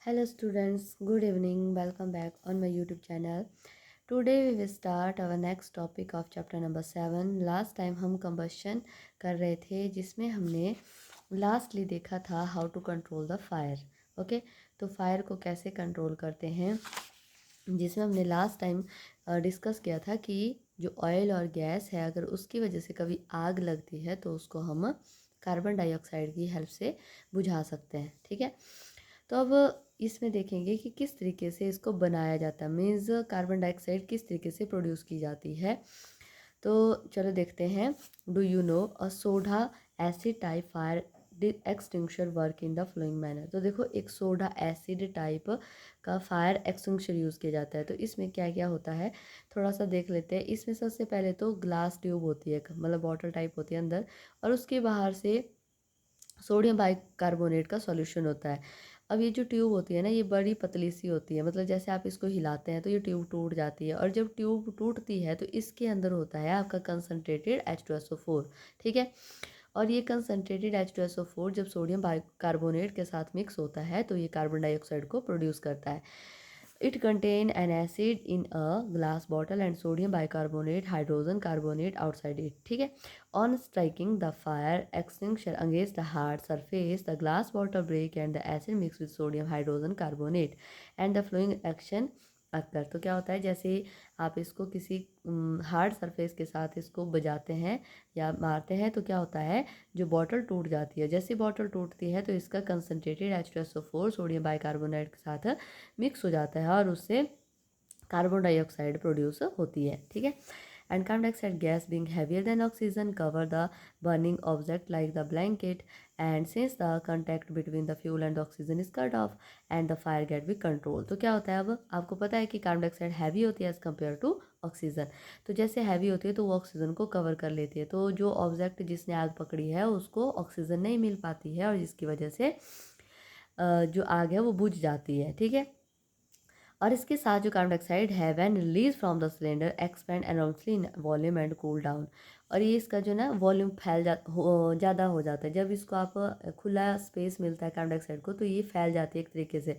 Hello students, good evening. Welcome back on my YouTube channel. Today we will start our next topic of chapter number 7. Last time हम combustion कर रहे थे जिसमें हमने lastly देखा था how to control the fire. Okay तो fire को कैसे कंट्रोल करते हैं, जिसमें हमने लास्ट टाइम डिस्कस किया था कि जो ऑयल और गैस है अगर उसकी वजह से कभी आग लगती है तो उसको हम कार्बन डाइऑक्साइड की हेल्प से बुझा सकते हैं। ठीक है, तो अब इसमें देखेंगे कि किस तरीके से इसको बनाया जाता है, मीन्स कार्बन डाइऑक्साइड किस तरीके से प्रोड्यूस की जाती है। तो चलो देखते हैं। Do you know a soda acid type fire extinguisher work in the flowing manner. तो देखो एक सोडा एसिड टाइप का फायर एक्सटिंग्विशर यूज़ किया जाता है। तो इसमें क्या क्या होता है थोड़ा सा देख लेते हैं। इसमें सबसे पहले तो ग्लास ट्यूब होती है, मतलब बॉटल टाइप होती है अंदर, और उसके बाहर से सोडियम बाइकार्बोनेट का सॉल्यूशन होता है। अब ये जो ट्यूब होती है ना, ये बड़ी पतली सी होती है, मतलब जैसे आप इसको हिलाते हैं तो ये ट्यूब टूट जाती है, और जब ट्यूब टूटती है तो इसके अंदर होता है आपका कंसनट्रेटेड H2SO4। ठीक है, और ये कंसनट्रेटेड H2SO4 जब सोडियम बाइकार्बोनेट के साथ मिक्स होता है तो ये कार्बन डाइऑक्साइड को प्रोड्यूस करता है। It contain an acid in a glass bottle and sodium bicarbonate, hydrogen carbonate outside it. ठीक है, on striking the fire extinguisher against the hard surface, the glass bottle break and the acid mix with sodium hydrogen carbonate and the flowing action occur. तो क्या होता है, जैसे आप इसको किसी हार्ड सरफेस के साथ इसको बजाते हैं या मारते हैं तो क्या होता है, जो बॉटल टूट जाती है। जैसे बॉटल टूटती है तो इसका कंसनट्रेटेड H2SO4 सोडियम बाइकार्बोनेट के साथ मिक्स हो जाता है और उससे कार्बन डाइऑक्साइड प्रोड्यूस होती है। ठीक है, and carbon dioxide gas being heavier than oxygen cover the burning object like the blanket, and since the contact between the fuel and the oxygen is cut off and the fire get be controlled। तो क्या होता है, अब आपको पता है कि carbon dioxide heavy होती है एज कम्पेयर टू ऑक्सीजन। तो जैसे हैवी होती है तो वो ऑक्सीजन को कवर कर लेती है, तो जो ऑब्जेक्ट जिसने आग पकड़ी है उसको ऑक्सीजन नहीं मिल पाती है और जिसकी वजह से जो आग है वो बुझ जाती है। ठीक है, और इसके साथ जो कार्बन डाइऑक्साइड है when release from the cylinder expand enormously in volume and cool down. और ये इसका जो ना वॉल्यूम ज़्यादा हो जाता है। जब इसको आप खुला स्पेस मिलता है कार्बन डाइऑक्साइड को तो ये फैल जाती है एक तरीके से।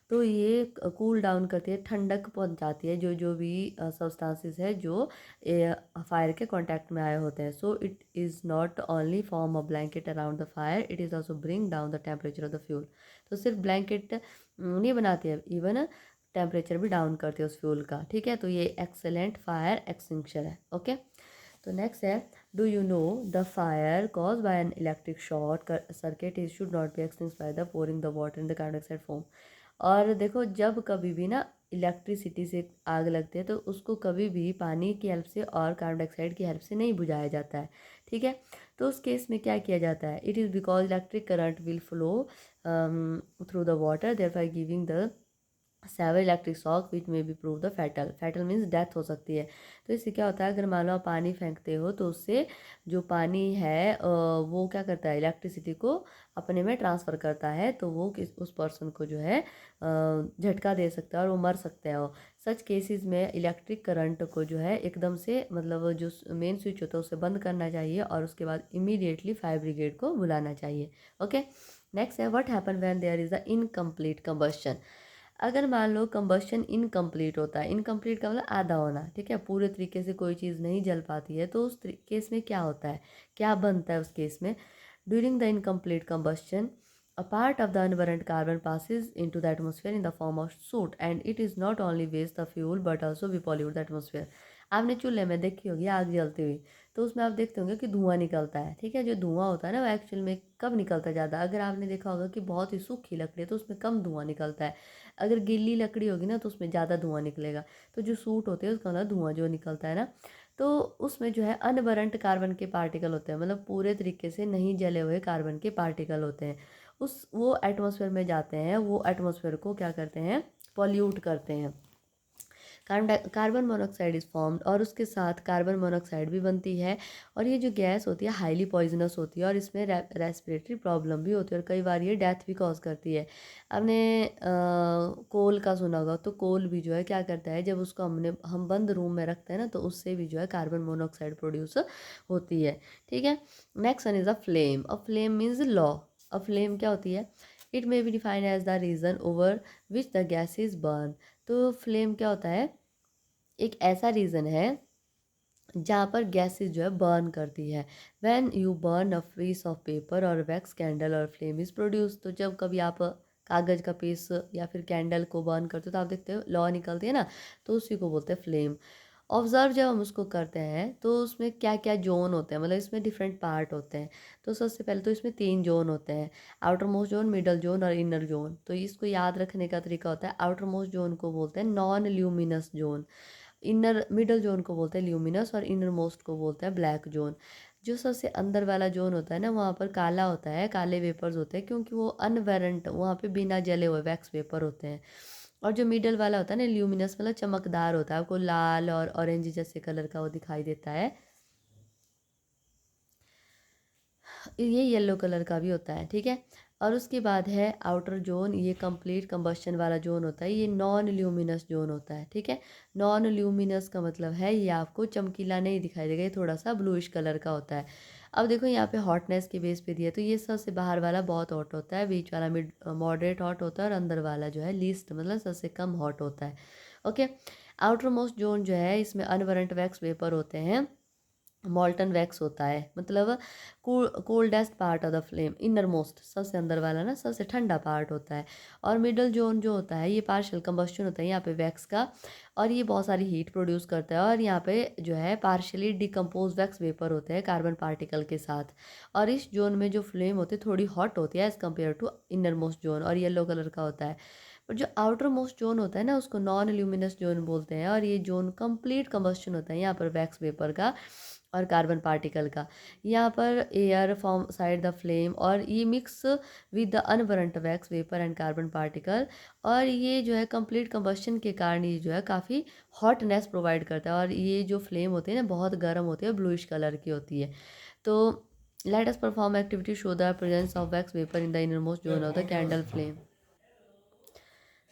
तो ये कूल डाउन करती है, ठंडक पहुंचाती है जो जो भी सब्सटेंसेस है जो फायर के कांटेक्ट में आए होते हैं। So it is not only form a blanket around the fire, it is also bring down the temperature of the fuel. तो सिर्फ ब्लैंकेट नहीं बनाती है, इवन टेम्परेचर भी डाउन करती है उस फ्यूल का। ठीक है, तो ये एक्सेलेंट फायर एक्सटिंग्विशर है। ओके, तो नेक्स्ट है, do you know the fire cause by an electric short circuit is should not be extinguished by the pouring the water in the carbon dioxide form. और देखो जब कभी भी ना electricity से आग लगती है तो उसको कभी भी पानी की हेल्प से और कार्बन डाइऑक्साइड की हेल्प से नहीं बुझाया जाता है। ठीक है, तो उस केस में क्या किया जाता है, it is because electric current will flow through the water therefore giving the severe electric shock which में भी prove the fatal. Fatal means death हो सकती है। तो इससे क्या होता है, अगर मान लो आप पानी फेंकते हो तो उससे जो पानी है वो क्या करता है, इलेक्ट्रिसिटी को अपने में ट्रांसफ़र करता है, तो वो उस पर्सन को जो है झटका दे सकता है और वो मर सकता है। सच केसेस में इलेक्ट्रिक करंट को जो है एकदम से, मतलब जो मेन स्विच होता है उसे बंद करना चाहिए और उसके बाद इमीडिएटली फायर ब्रिगेड को बुलाना चाहिए। ओके, नेक्स्ट है, what happen when there is a incomplete combustion. अगर मान लो कंबशन इनकम्प्लीट होता है, इनकम्प्लीट का मतलब आधा होना। ठीक है, पूरे तरीके से कोई चीज़ नहीं जल पाती है तो उस केस में क्या होता है, क्या बनता है उस केस में। During the incomplete combustion a part of the unburned carbon passes into the atmosphere in the form of soot and it is not only waste the fuel but also we pollute the atmosphere। आपने चूल्हे में देखी होगी आग जलती हुई, तो उसमें आप देखते होंगे कि धुआं निकलता है। ठीक है, जो धुआं होता है ना वो एक्चुअल में कब निकलता है ज़्यादा, अगर आपने देखा होगा कि बहुत ही सूखी लकड़ी है तो उसमें कम धुआं निकलता है, अगर गीली लकड़ी होगी ना तो उसमें ज़्यादा धुआं निकलेगा। तो जो सूट होते हैं उसका मतलब धुआं जो निकलता है ना, तो उसमें जो है अनबरंट कार्बन के पार्टिकल होते हैं, मतलब पूरे तरीके से नहीं जले हुए कार्बन के पार्टिकल होते हैं। उस वो एटमॉस्फेयर में जाते हैं, वो एटमॉस्फेयर को क्या करते हैं, पॉल्यूट करते हैं। कार्बन मोनोऑक्साइड इज फॉर्म्ड और उसके साथ कार्बन मोनोऑक्साइड भी बनती है, और ये जो गैस होती है हाईली पॉइजनस होती है और इसमें रेस्पिरेटरी प्रॉब्लम भी होती है और कई बार ये डेथ भी कॉज करती है। आपने कोल का सुना होगा, तो कोल भी जो है क्या करता है, जब उसको हम बंद रूम में रखते हैं ना तो उससे भी जो है कार्बन मोनोऑक्साइड प्रोड्यूस होती है। ठीक है, next one is a flame. A flame means लॉ। अ फ्लेम क्या होती है, it may be defined as the region over which the gas is burn. तो फ्लेम क्या होता है, एक ऐसा रीज़न है जहाँ पर गैसेज जो है बर्न करती है। When you burn a piece of paper और वैक्स कैंडल और फ्लेम इज प्रोड्यूस। तो जब कभी आप कागज़ का पीस या फिर कैंडल को बर्न करते हो तो आप देखते हो लौ निकलती है ना, तो उसी को बोलते हैं फ्लेम। ऑब्जर्व जब हम उसको करते हैं तो उसमें क्या क्या जोन होते हैं, मतलब इसमें डिफरेंट पार्ट होते हैं। तो सबसे पहले तो इसमें 3 जोन होते हैं, outer most zone, middle zone और इनर जोन। तो इसको याद रखने का तरीका होता है, आउटर मोस्ट जोन को बोलते हैं non luminous zone, inner middle zone को बोलते हैं ल्यूमिनस और इनर मोस्ट को बोलते हैं ब्लैक जोन। जो सबसे अंदर वाला जोन होता है ना, वहाँ पर काला होता है, काले वेपर्स होते हैं, क्योंकि वो अनवेरेंट, वहाँ पे बिना जले हुए वैक्स वेपर होते हैं। और जो मिडल वाला होता है ना ल्यूमिनस, मतलब चमकदार होता है, आपको लाल और ऑरेंज जैसे कलर का वो दिखाई देता है। ये येलो कलर का भी होता है, ठीक है। और उसके बाद है आउटर जोन, ये कंप्लीट कंबस्शन वाला जोन होता है, ये नॉन ल्यूमिनस जोन होता है, ठीक है। नॉन ल्यूमिनस का मतलब है ये आपको चमकीला नहीं दिखाई देगा, ये थोड़ा सा ब्लूइश कलर का होता है। अब देखो यहाँ पे हॉटनेस के बेस पे दिया, तो ये सबसे बाहर वाला बहुत हॉट होता है, बीच वाला मिड मॉडरेट हॉट होता है और अंदर वाला जो है लीस्ट, मतलब सबसे कम हॉट होता है। ओके। आउटर मोस्ट जोन जो है इसमें अनबरंट वैक्स वेपर होते हैं, मॉल्टन वैक्स होता है, मतलब coldest part of the flame, inner most सबसे अंदर वाला ना सबसे ठंडा पार्ट होता है। और मिडल जोन जो होता है ये पार्शियल कंबस्शन होता है यहाँ पे वैक्स का, और ये बहुत सारी हीट प्रोड्यूस करता है। और यहाँ पे जो है पार्शियली डिकम्पोज वैक्स वेपर होते हैं कार्बन पार्टिकल के साथ। और इस जोन में जो फ्लेम होती है थोड़ी हॉट होती है as compare to inner most zone, और येलो कलर का होता है। पर जो आउटर मोस्ट जोन होता है ना उसको नॉन ल्यूमिनस जोन बोलते हैं, और ये जोन कंप्लीट कंबस्शन होता है यहाँ पर वैक्स वेपर का और कार्बन पार्टिकल का। यहाँ पर air form side the flame, और ये mix with the unburnt wax vapour and carbon particle. और ये जो है कंप्लीट कंबस्शन के कारण ये जो है काफ़ी हॉटनेस प्रोवाइड करता है, और ये जो फ्लेम होती है ना बहुत गर्म होती है, ब्लूइश कलर की होती है। तो let us perform activity show the presence of wax vapour in the innermost zone of the candle flame.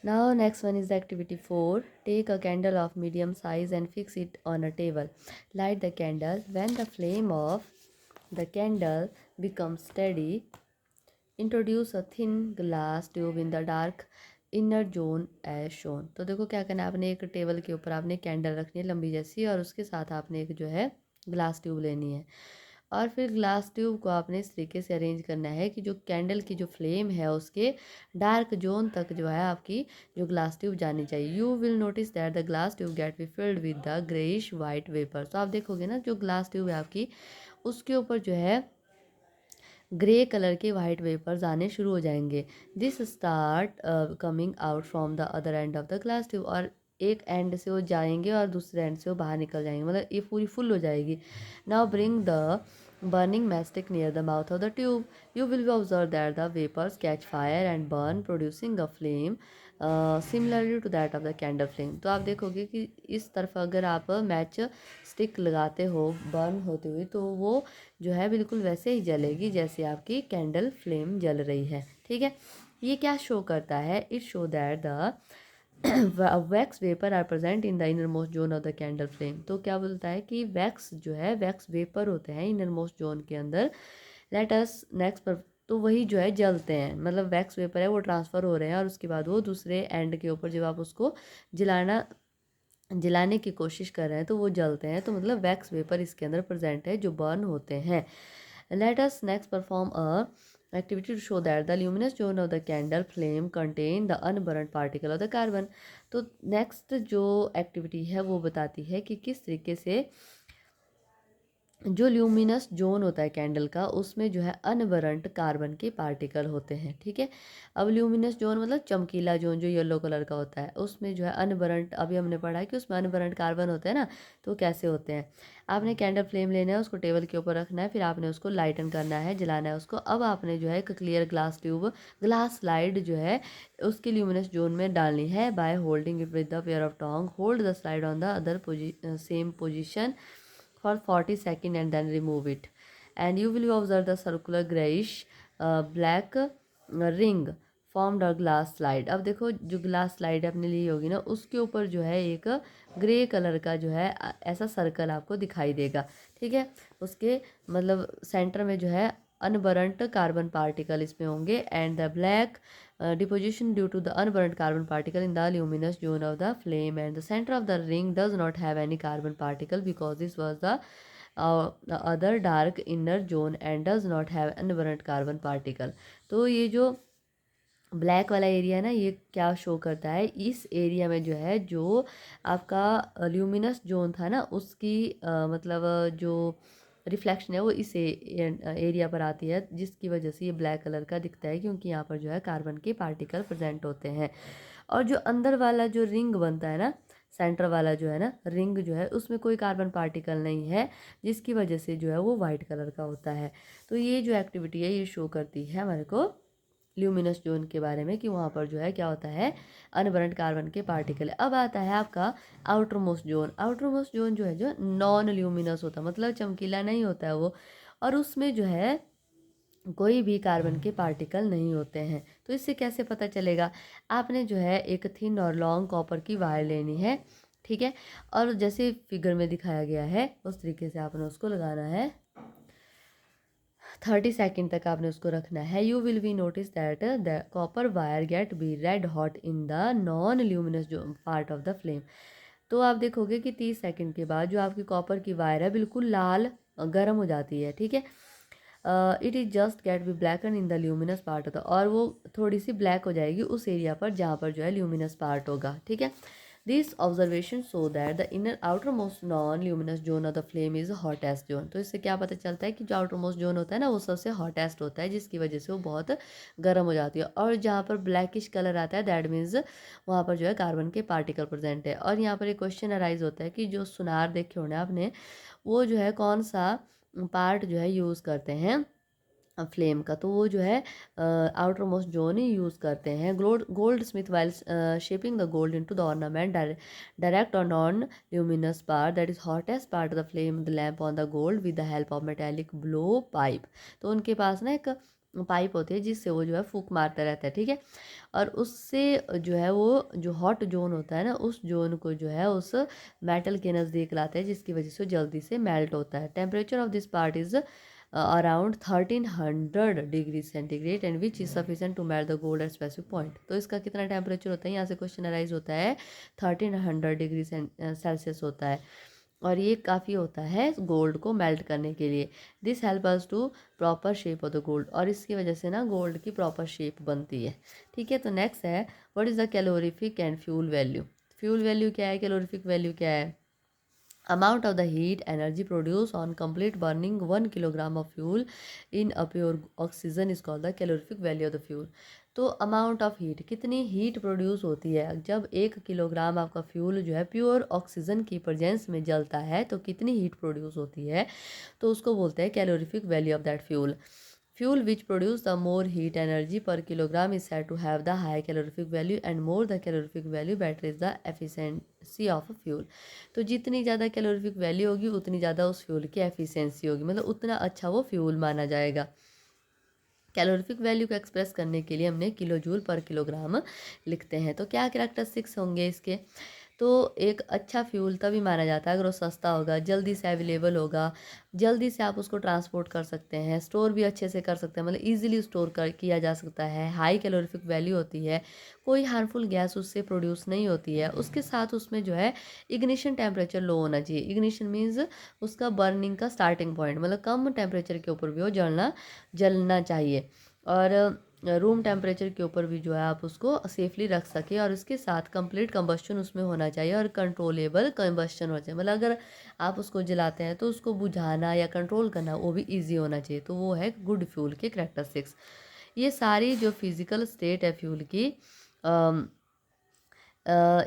Now next one is the activity 4. Take a candle of medium size and fix it on a table. Light the candle. When the flame of the candle becomes steady, introduce a thin glass tube in the dark inner zone as shown. तो देखो क्या करना है, आपने एक table के ऊपर आपने कैंडल रखनी है लंबी जैसी, और उसके साथ आपने एक जो है ग्लास ट्यूब लेनी है। और फिर ग्लास ट्यूब को आपने इस तरीके से अरेंज करना है कि जो कैंडल की जो फ्लेम है उसके डार्क जोन तक जो है आपकी जो ग्लास ट्यूब जानी चाहिए। You will notice that the glass tube get be filled with the greyish white vapour. तो आप देखोगे ना जो ग्लास ट्यूब है आपकी उसके ऊपर जो है ग्रे कलर के वाइट वेपर्स आने शुरू हो जाएंगे। This start coming out from the other end of the glass tube. और एक एंड से वो जाएंगे और दूसरे एंड से वो बाहर निकल जाएंगे, मतलब ये पूरी फुल हो जाएगी। Now bring the burning matchstick near the mouth of the tube. You will observe that the vapors catch fire and burn, producing a flame similarly to that of the candle flame. तो आप देखोगे कि इस तरफ अगर आप match stick लगाते हो बर्न होते हुए तो वो जो है बिल्कुल वैसे ही जलेगी जैसे आपकी कैंडल फ्लेम जल रही है, ठीक है। ये क्या शो करता है, it show that the wax vapour are present in the inner most zone of the candle flame. तो क्या बोलता है कि वैक्स जो है वैक्स वेपर होते हैं इनर मोस्ट जोन के अंदर। लेट अस नेक्स्ट पर, तो वही जो है जलते हैं, मतलब वैक्स वेपर है वो ट्रांसफ़र हो रहे हैं और उसके बाद वो दूसरे एंड के ऊपर जब आप उसको जलाना जलाने की कोशिश कर रहे हैं तो वो जलते हैं। तो मतलब वैक्स वेपर इसके अंदर प्रेजेंट है जो बर्न होते हैं। Let us next perform a activity to show that the luminous zone of the candle flame contain the unburned particle of the carbon। तो नेक्स्ट जो एक्टिविटी है वो बताती है कि किस तरीके से जो ल्यूमिनस जोन होता है कैंडल का उसमें जो है अनबरंट कार्बन के पार्टिकल होते हैं, ठीक है। अब ल्यूमिनस जोन मतलब चमकीला जोन जो येलो कलर का होता है उसमें जो है अनबरंट, अभी हमने पढ़ा है कि उसमें अनबरंट कार्बन होते हैं ना, तो कैसे होते हैं। आपने कैंडल फ्लेम लेना है, उसको टेबल के ऊपर रखना है, फिर आपने उसको लाइटन करना है, जलाना है उसको। अब आपने जो है एक clear glass tube, glass slide जो है उसके ल्यूमिनस जोन में डालनी है by holding it with the pair of tong. Hold the slide on the other same position for 40 seconds and then remove it, and you will observe the circular grayish black ring formed a glass slide। अब देखो जो glass slide आपने ली होगी ना उसके ऊपर जो है एक ग्रे कलर का जो है ऐसा सर्कल आपको दिखाई देगा, ठीक है। उसके मतलब सेंटर में जो है अनबरंट कार्बन पार्टिकल इसमें होंगे, and the black deposition due to the unburnt carbon particle in the luminous zone of the flame, and the centre of the ring does not have any carbon particle because this was the other dark inner zone and does not have unburnt carbon particle. तो ये जो black वाला area है ना, ये क्या show करता है, इस एरिया में जो है, जो आपका ल्यूमिनस जोन था ना, उसकी मतलब जो रिफ्लेक्शन है वो इस एरिया पर आती है, जिसकी वजह से ये ब्लैक कलर का दिखता है, क्योंकि यहाँ पर जो है कार्बन के पार्टिकल प्रेजेंट होते हैं। और जो अंदर वाला जो रिंग बनता है ना, सेंटर वाला जो है ना रिंग जो है, उसमें कोई कार्बन पार्टिकल नहीं है, जिसकी वजह से जो है वो वाइट कलर का होता है। तो ये जो एक्टिविटी है ये शो करती है हमारे को ल्यूमिनस जोन के बारे में, कि वहाँ पर जो है क्या होता है, अनबरंट कार्बन के पार्टिकल। अब आता है आपका outer most zone. Outer most zone जो है, जो नॉन ल्यूमिनस होता है, मतलब चमकीला नहीं होता है वो, और उसमें जो है कोई भी कार्बन के पार्टिकल नहीं होते हैं। तो इससे कैसे पता चलेगा, आपने जो है एक थिन और लॉन्ग कॉपर की वायर लेनी है, ठीक है, और जैसे फिगर में दिखाया गया है उस तरीके से आपने उसको लगाना है। 30 सेकेंड तक आपने उसको रखना है। You will be notice that the copper wire get be red hot in the non luminous जो पार्ट ऑफ द फ्लेम। तो आप देखोगे कि 30 सेकेंड के बाद जो आपकी कॉपर की वायर है बिल्कुल लाल गर्म हो जाती है, ठीक है। It is just get be blacken in the luminous part होता है, और वो थोड़ी सी ब्लैक हो जाएगी उस एरिया पर जहाँ पर जो है ल्यूमिनस पार्ट होगा, ठीक है। This observation show that the inner outer most non luminous zone of the flame is hottest zone. तो इससे क्या पता चलता है कि जो आउटर मोस्ट जोन होता है ना, वो सबसे हॉटेस्ट होता है, जिसकी वजह से वो बहुत गर्म हो जाती है। और जहाँ पर ब्लैकिश कलर आता है, दैट मीन्स वहाँ पर जो है कार्बन के पार्टिकल प्रेजेंट है। और यहाँ पर एक क्वेश्चन अराइज होता है कि जो सुनार देखे होने आपने, वो जो है कौन सा पार्ट जो है यूज़ करते हैं फ्लेम का, तो वो जो है आउटर मोस्ट जोन ही यूज़ करते हैं। Gold smith while shaping the gold into the ornament direct और non luminous part that is hottest part of the flame the lamp on the gold with the help of metallic blow pipe. तो उनके पास ना एक pipe होती है जिससे वो जो है फूक मारता रहता है, ठीक है। और उससे जो है वो जो हॉट जोन होता है ना, उस जोन को जो है उस मेटल के नज़दीक लाते हैं, जिसकी वजह से जल्दी से मेल्ट होता है। Temperature of this part is around 1300 degree centigrade and which is sufficient to melt the gold at specific point. तो इसका कितना टेम्परेचर होता है, यहाँ से क्वेश्चन अराइज होता है। 1300 डिग्री सेल्सियस होता है, और ये काफ़ी होता है गोल्ड को मेल्ट करने के लिए। This help us to proper shape of the gold, और इसकी वजह से ना गोल्ड की प्रॉपर शेप बनती है, ठीक है। तो नेक्स्ट है, what is the calorific and fuel value. Fuel value क्या है, कैलोरीफिक वैल्यू क्या है, amount of the heat energy produced on complete burning 1 kilogram of fuel in a pure oxygen is called the calorific value of the fuel। तो amount of heat, कितनी heat produce होती है जब 1 kilogram आपका fuel जो है pure oxygen की presence में जलता है, तो कितनी हीट प्रोड्यूस होती है, तो उसको बोलते हैं calorific value of that fuel. Fuel which produce the more heat energy per kilogram is said to have the high calorific value, and more the calorific value better is the efficiency of a fuel। तो जितनी ज़्यादा calorific value होगी उतनी ज़्यादा उस fuel की efficiency होगी, मतलब उतना अच्छा वो फ्यूल माना जाएगा। कैलोरीफिक वैल्यू को एक्सप्रेस करने के लिए हमने किलो जूल पर किलोग्राम लिखते हैं। तो क्या कैरेक्टरिस्टिक्स होंगे इसके, तो एक अच्छा फ्यूल तभी माना जाता है अगर वो सस्ता होगा, जल्दी से अवेलेबल होगा, जल्दी से आप उसको ट्रांसपोर्ट कर सकते हैं, स्टोर भी अच्छे से कर सकते हैं, मतलब इजीली स्टोर कर किया जा सकता है, हाई कैलोरीफिक वैल्यू होती है, कोई हार्मफुल गैस उससे प्रोड्यूस नहीं होती है। उसके साथ उसमें जो है इग्निशन टेम्परेचर लो होना चाहिए। इग्निशन मीन्स उसका बर्निंग का स्टार्टिंग पॉइंट, मतलब कम टेम्परेचर के ऊपर भी वो जलना चाहिए, और रूम टेम्परेचर के ऊपर भी जो है आप उसको सेफली रख सके, और इसके साथ कंप्लीट कंबस्शन उसमें होना चाहिए और कंट्रोलेबल कंबस्शन होना चाहिए, मतलब अगर आप उसको जलाते हैं तो उसको बुझाना या कंट्रोल करना वो भी इजी होना चाहिए। तो वो है गुड फ्यूल के करैक्टरिस्टिक्स। ये सारी जो फिज़िकल स्टेट है फ्यूल की,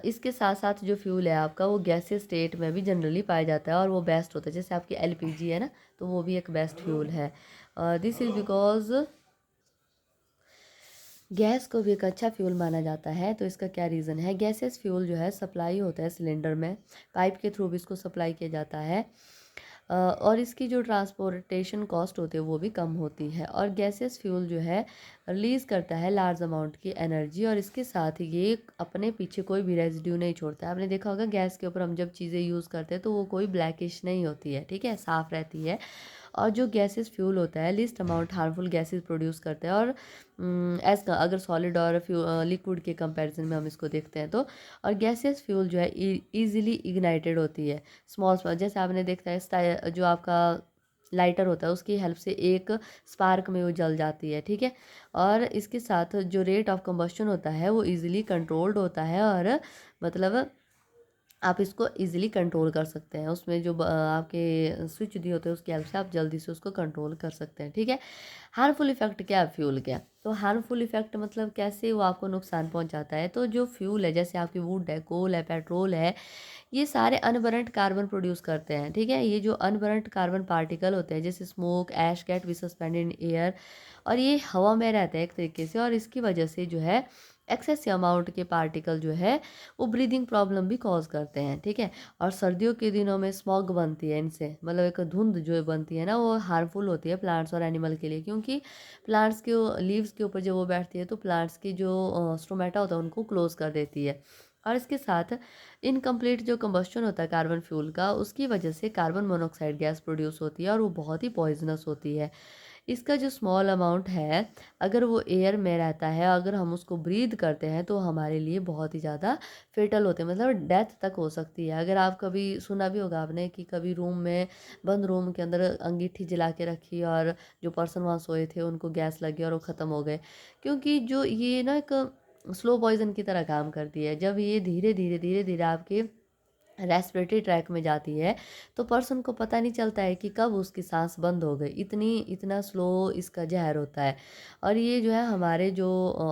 इसके साथ साथ जो फ्यूल है आपका वो गैसीय स्टेट में भी जनरली पाया जाता है, और वो बेस्ट होता है। जैसे आपकी एलपीजी है ना, तो वो भी एक बेस्ट फ्यूल है। दिस इज़ बिकॉज गैस को भी एक अच्छा फ्यूल माना जाता है। तो इसका क्या रीज़न है, गैसेस फ्यूल जो है सप्लाई होता है सिलेंडर में, पाइप के थ्रू भी इसको सप्लाई किया जाता है, और इसकी जो ट्रांसपोर्टेशन कॉस्ट होती है वो भी कम होती है। और गैसेस फ्यूल जो है रिलीज़ करता है लार्ज अमाउंट की एनर्जी, और इसके साथ ही ये अपने पीछे कोई भी रेजिड्यू नहीं छोड़ता है। आपने देखा होगा गैस के ऊपर हम जब चीज़ें यूज़ करते हैं तो वो कोई ब्लैकिश नहीं होती है, ठीक है, साफ़ रहती है। और जो गैसेस फ्यूल होता है least amount harmful gases produce करते हैं। और एज अगर सॉलिड और लिक्विड के कंपैरिजन में हम इसको देखते हैं तो, और गैसेस फ्यूल जो है इजीली इग्नाइटेड होती है। स्मॉल स्मॉल जैसे आपने देखा है जो आपका लाइटर होता है उसकी हेल्प से एक स्पार्क में वो जल जाती है, ठीक है। और इसके साथ जो रेट ऑफ कंबस्शन होता है वो इजीली कंट्रोल्ड होता है, और मतलब आप इसको इजीली कंट्रोल कर सकते हैं। उसमें जो आपके स्विच दिए होते हैं उसकी हेल्प से आप जल्दी से उसको कंट्रोल कर सकते हैं, ठीक है। हार्मफुल इफेक्ट क्या है फ्यूल का? तो हार्मफुल इफेक्ट मतलब कैसे वो आपको नुकसान पहुंचाता है। तो जो फ्यूल है जैसे आपकी वुड है, कोल है, पेट्रोल है, ये सारे अनबरंट कार्बन प्रोड्यूस करते हैं, ठीक है। ये जो अनबरंट कार्बन पार्टिकल होते हैं जैसे smoke, ash, get we suspended in air, और ये हवा में रहता है एक तरीके से, और इसकी वजह से जो है एक्सेसिव अमाउंट के पार्टिकल जो है वो ब्रीदिंग प्रॉब्लम भी कॉज करते हैं, ठीक है। और सर्दियों के दिनों में स्मॉग बनती है इनसे, मतलब एक धुंध जो बनती है ना वो हार्मफुल होती है प्लांट्स और एनिमल के लिए, क्योंकि प्लांट्स के लीव्स के ऊपर जब वो बैठती है तो प्लांट्स की जो स्टोमेटा होता है उनको क्लोज कर देती है। और इसके साथ इनकम्प्लीट जो कंबस्शन होता है कार्बन फ्यूल का, उसकी वजह से कार्बन मोनोऑक्साइड गैस प्रोड्यूस होती है और वो बहुत ही पॉइजनस होती है। इसका जो स्मॉल अमाउंट है अगर वो एयर में रहता है, अगर हम उसको ब्रीद करते हैं तो हमारे लिए बहुत ही ज़्यादा फेटल होते हैं, मतलब डेथ तक हो सकती है। अगर आप कभी सुना भी होगा आपने कि कभी रूम में बंद रूम के अंदर अंगीठी जला के रखी और जो पर्सन वहाँ सोए थे उनको गैस लगी और वो ख़त्म हो गए, क्योंकि जो ये ना एक स्लो पॉइजन की तरह काम करती है। जब ये धीरे धीरे आपके रेस्पिरेटरी ट्रैक में जाती है तो पर्सन को पता नहीं चलता है कि कब उसकी सांस बंद हो गई, इतना स्लो इसका जहर होता है। और ये जो है हमारे जो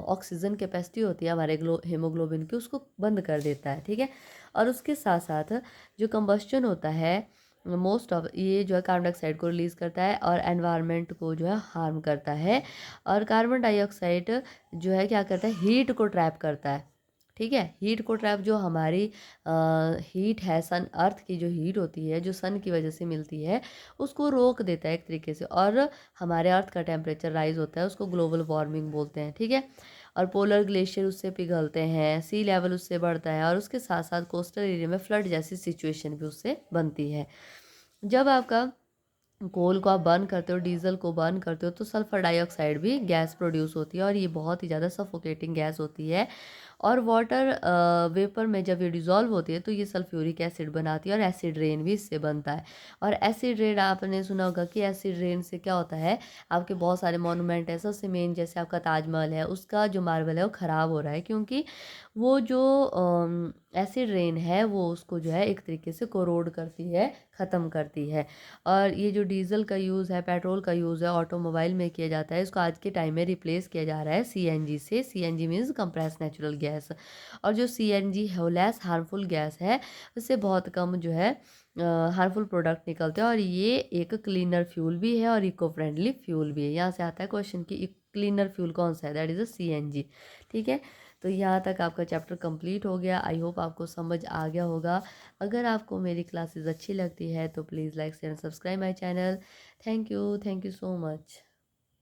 ऑक्सीजन कैपेसिटी होती है हमारे हीमोग्लोबिन की, उसको बंद कर देता है, ठीक है। और उसके साथ साथ जो कंबस्शन होता है मोस्ट ऑफ ये जो है कार्बन डाइऑक्साइड को रिलीज़ करता है और एनवायरनमेंट को जो है हार्म करता है। और कार्बन डाइऑक्साइड जो है क्या करता है, हीट को ट्रैप करता है, ठीक है। हीट को ट्रैप, जो हमारी हीट है सन अर्थ की जो हीट होती है जो सन की वजह से मिलती है उसको रोक देता है एक तरीके से, और हमारे अर्थ का टेम्परेचर राइज होता है, उसको ग्लोबल वार्मिंग बोलते हैं, ठीक है। और पोलर ग्लेशियर उससे पिघलते हैं, सी लेवल उससे बढ़ता है, और उसके साथ साथ कोस्टल एरिया में फ्लड जैसी सिचुएशन भी उससे बनती है। जब आपका कोल को आप बर्न करते हो, डीजल को बर्न करते हो, तो सल्फर डाइऑक्साइड भी गैस प्रोड्यूस होती है, और ये बहुत ही ज़्यादा सफोकेटिंग गैस होती है। और वाटर वेपर में जब ये डिज़ोल्व होती है तो ये सल्फ्यूरिक एसिड बनाती है, और एसिड रेन भी इससे बनता है। और एसिड रेन आपने सुना होगा कि एसिड रेन से क्या होता है, आपके बहुत सारे मॉन्यूमेंट है, सबसे मेन जैसे आपका ताजमहल है उसका जो मार्बल है वो ख़राब हो रहा है, क्योंकि वो जो एसिड रेन है वो उसको जो है एक तरीके से कोरोड करती है, ख़त्म करती है। और ये जो डीजल का यूज़ है, पेट्रोल का यूज़ है ऑटोमोबाइल में किया जाता है, इसको आज के टाइम में रिप्लेस किया जा रहा है सीएनजी से। CNG means compress natural gas. और जो सीएनजी है वो लेस हार्मफुल गैस है, उससे बहुत कम जो है हार्मफुल प्रोडक्ट निकलते हैं, और ये एक क्लीनर फ्यूल भी है और इको फ्रेंडली फ्यूल भी है। यहाँ से आता है क्वेश्चन कि क्लीनर फ्यूल कौन सा है, दैट इज़ अ सीएनजी, ठीक है। तो यहाँ तक आपका चैप्टर कंप्लीट हो गया। आई होप आपको समझ आ गया होगा। अगर आपको मेरी क्लासेस अच्छी लगती है तो please like share subscribe my channel. Thank you so much.